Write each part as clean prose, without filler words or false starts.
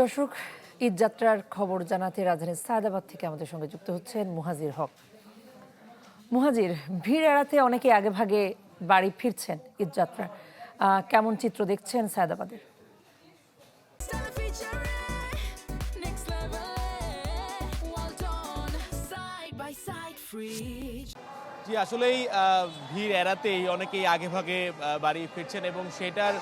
দর্শক, ঈদযাত্রার খবর জানাতে রাজধানীর সায়দাবাদ থেকে আমাদের সঙ্গে যুক্ত হচ্ছেন মুহাজির হক। মুহাজির, ভিড় এড়াতে অনেকে আগেভাগে বাড়ি ফিরছেন ঈদযাত্রা, কেমন চিত্র দেখছেন সায়দাবাদের? জি, আসলেই ভিড় এড়াতেই অনেকেই আগেভাগে বাড়ি ফিরছেন এবং সেটার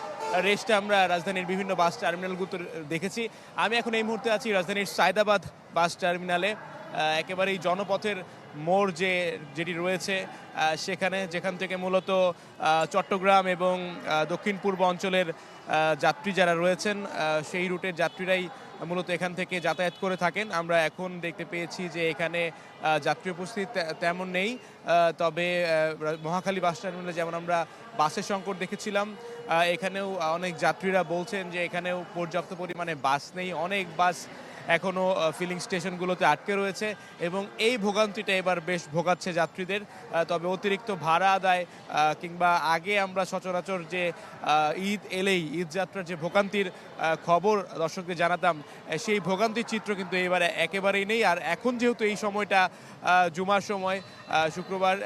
রেশটা আমরা রাজধানীর বিভিন্ন বাস টার্মিনালগুলোতে দেখেছি। আমি এখন এই মুহূর্তে আছি রাজধানীর সায়দাবাদ বাস টার্মিনালে। একেবারেই জনপথের মোড় যেটি রয়েছে যেখান থেকে মূলত চট্টগ্রাম এবং দক্ষিণ পূর্ব অঞ্চলের যাত্রী যারা রয়েছেন সেই রুটের যাত্রীরাই মূলত এখান থেকে যাতায়াত করে থাকেন। আমরা এখন দেখতে পেয়েছি যে এখানে যাত্রী উপস্থিতি তেমন নেই, তবে মহাখালী বাস টার্মিনালে যেমন আমরা বাসের সংকট দেখেছিলাম, এখানেও অনেক যাত্রীরা বলছেন যে এখানেও পর্যাপ্ত পরিমাণে বাস নেই। অনেক বাস এখনও ফিলিং স্টেশনগুলোতে আটকে রয়েছে এবং এই ভোগান্তিটা এবার বেশ ভোগাচ্ছে যাত্রীদের। তবে অতিরিক্ত ভাড়া আদায় কিংবা আগে আমরা সচরাচর যে ঈদ এলেই ঈদযাত্রার যে ভোগান্তির খবর দর্শকদের জানাতাম, সেই ভোগান্তির চিত্র কিন্তু এবারে একেবারেই নেই। আর এখন যেহেতু এই সময়টা জুমার সময়, শুক্রবার,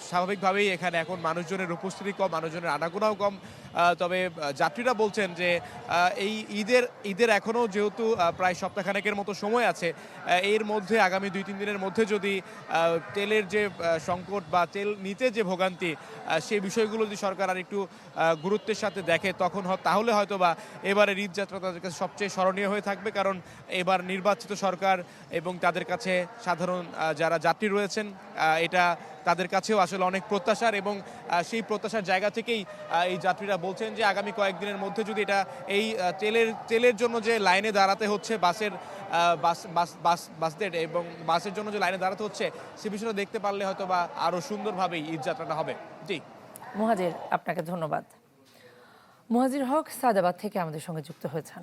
স্বাভাবিকভাবেই এখানে এখন মানুষজনের উপস্থিতি কম, মানুষজনের আনাগোনাও কম। তবে যাত্রীরা বলছেন যে এই ঈদের এখনও যেহেতু প্রায় সপ্তাহখানেকের মতো সময় আছে, এর মধ্যে আগামী 2-3 দিনের মধ্যে যদি তেলের যে সংকট বা তেল নিতে যে ভোগান্তি, সেই বিষয়গুলো যদি সরকার আর একটু গুরুত্বের সাথে দেখে তাহলে হয়তো বা এবারের ঈদযাত্রা তাদের কাছে সবচেয়ে স্মরণীয় হয়ে থাকবে। কারণ এবার নির্বাচিত সরকার এবং তাদের কাছে সাধারণ যারা যাত্রী রয়েছেন, এটা তাদের কাছেও আসলে অনেক প্রত্যাশার এবং সেই প্রত্যাশার জায়গা থেকেই এই যাত্রীরা বলছেন যে আগামী কয়েকদিনের মধ্যে যদি এটা এই তেলের জন্য যে লাইনে দাঁড়াতে হচ্ছে বাসদের এবং বাসের জন্য যে লাইনে দাঁড়াতে হচ্ছে, সে বিষয়টা দেখতে পারলে হয়তো বা আরও সুন্দরভাবেই ঈদযাত্রাটা হবে। জি মুহাজির, আপনাকে ধন্যবাদ। মুহাজির হক সায়দাবাদ থেকে আমাদের সঙ্গে যুক্ত হয়েছেন।